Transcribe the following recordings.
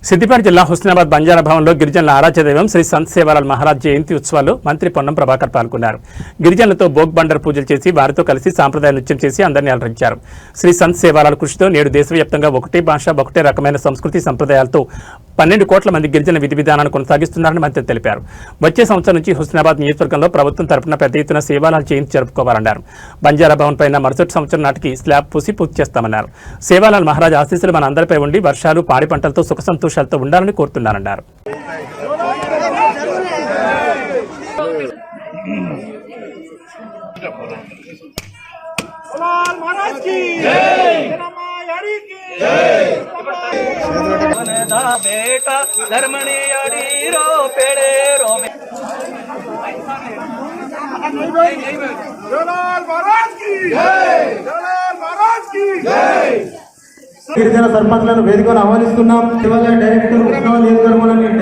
సిద్దిపేట జిల్లా హుస్నాబాద్ బంజారా భవన్లో గిరిజనుల ఆరాధ్య దైవం శ్రీ సంత్ సేవాలాల్ మహారాజ్ జయంతి ఉత్సవాల్లో మంత్రి పొన్నం ప్రభాకర్ పాల్గొన్నారు. గిరిజనులతో భోగ్ బండర్ పూజలు చేసి వారితో కలిసి సాంప్రదాయ నృత్యం చేసి అందరినీ అలరించారు. శ్రీ సంత్ సేవాలాల్ కృషితో నేడు దేశవ్యాప్తంగా ఒకటే భాష ఒకటే రకమైన సంస్కృతి సంప్రదాయాలతో 12 కోట్ల మంది గిరిజన విధి విధానాన్ని కొనసాగిస్తున్నారని మంత్రి తెలిపారు. వచ్చే సంవత్సరం నుంచి హుస్నాబాద్ నియోజకవర్గంలో ప్రభుత్వం తరపున పెద్ద ఎత్తున సేవాలాల్ జయంతి జరుపుకోవాలన్నారు. బంజారా భవన్ పైన మరుసటి సంవత్సరం నాటికి స్లాబ్ పూసి పూర్తి చేస్తామన్నారు. సేవాలాల్ మహారాజ్ ఆశీస్సులు మన అందరిపై ఉండి వర్షాలు పాడి పంటలతో సుఖ సంతోషాలతో ఉండాలని కోరుతున్నారన్నారు. बेटा धर्मणी अड़ीरो पेड़े रो గిరిజన సర్పంచ్లను వేదికను ఆహ్వానిస్తున్నాం. డైరెక్టర్ డైరెక్టర్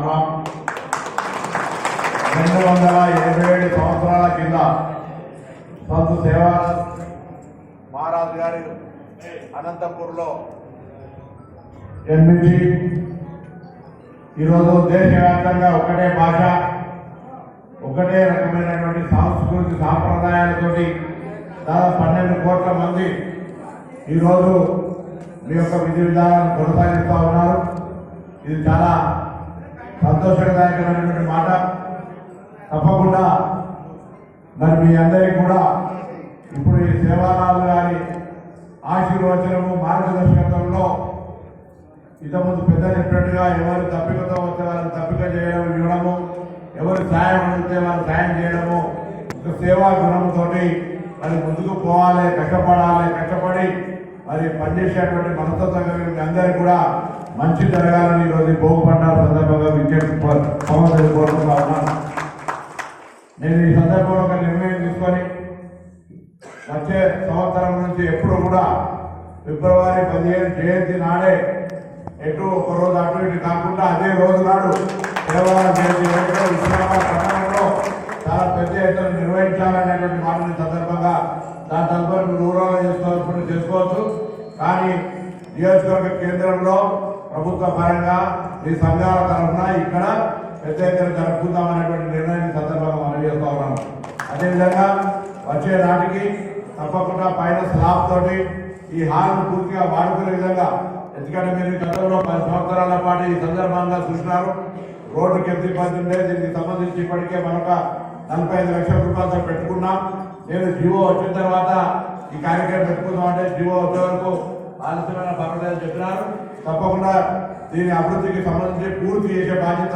రామ్ 287 సంవత్సరాల కింద సంత్ సేవాలాల్ మహారాజ్ గారి అనంతపూర్లో జన్మించి ఈరోజు దేశవ్యాప్తంగా ఒకటే భాష ఒకటే రకమైనటువంటి సాంస్కృతిక సాంప్రదాయాలతోటి దాదాపు 12 కోట్ల మంది ఈరోజు మీ యొక్క విధి విధానాలను కొనసాగిస్తూ ఉన్నారు. ఇది చాలా సంతోషదాయకమైనటువంటి మాట. తప్పకుండా మరి మీ అందరికీ కూడా ఇప్పుడు ఈ సేవాలాల్ గారి ఆశీర్వచనము మార్గదర్శకత్వంలో ఇంతకుముందు పెద్ద చెప్పినట్టుగా ఎవరు తప్పికతో వస్తే వాళ్ళని తప్పిక చేయడం ఇవ్వడము, ఎవరు సాయం అడిగితే వాళ్ళు సాయం చేయడము, ఒక సేవా గుణంతో మరి ముందుకు పోవాలి, కష్టపడి మరి పనిచేసేటువంటి మనస్తత్వం కలిగిన మీ అందరికీ కూడా మంచి జరగాలని ఈరోజు భోగి పండుగ సందర్భంగా విజ్ఞప్తి కోరుకుంటా ఉన్నాను. నేను ఈ సందర్భంలో ఒక నిర్ణయం తీసుకొని వచ్చే సంవత్సరం నుంచి ఎప్పుడు కూడా ఫిబ్రవరి 15 జయంతి నాడే ఎటు ఒక రోజు అటు ఇటు కాకుండా అదే రోజు నాడు సేవాలాల్ జయంతి హుస్నాబాద్ పట్టణంలో చాలా పెద్ద ఎత్తున నిర్వహించాలనేటువంటి మాటని సందర్భంగా దాని తదుపరి ఊరలో చేసుకోవచ్చు. కానీ నియోజకవర్గ కేంద్రంలో ప్రభుత్వ పరంగా ఈ సంఘాల తరఫున ఇక్కడ పెద్ద ఎత్తున జరుపుకుందామనేటువంటి నిర్ణయాన్ని సందర్భంగా మనం చేస్తూ ఉన్నాము. అదేవిధంగా వచ్చే నాటికి తప్పకుండా పైన స్లాబ్ తోటి ఈ హాల్ను పూర్తిగా వాడుకునే విధంగా, ఎందుకంటే మీరు గతంలో 10 సంవత్సరాల పాటు ఈ సందర్భంగా చూసినారు. రోడ్డుకి ఎంత ఇబ్బంది ఉండే, దీనికి సంబంధించి ఇప్పటికే మనక 45 లక్షల రూపాయలతో పెట్టుకున్నాం. నేను జీవో వచ్చిన తర్వాత ఈ కార్యక్రమం పెట్టుకుందామంటే జీవో వచ్చే వరకు ఆలస్యమైన పర్వాలేదు చెప్పినారు. తప్పకుండా దీని అభివృద్ధికి సంబంధించి పూర్తి చేసే బాధ్యత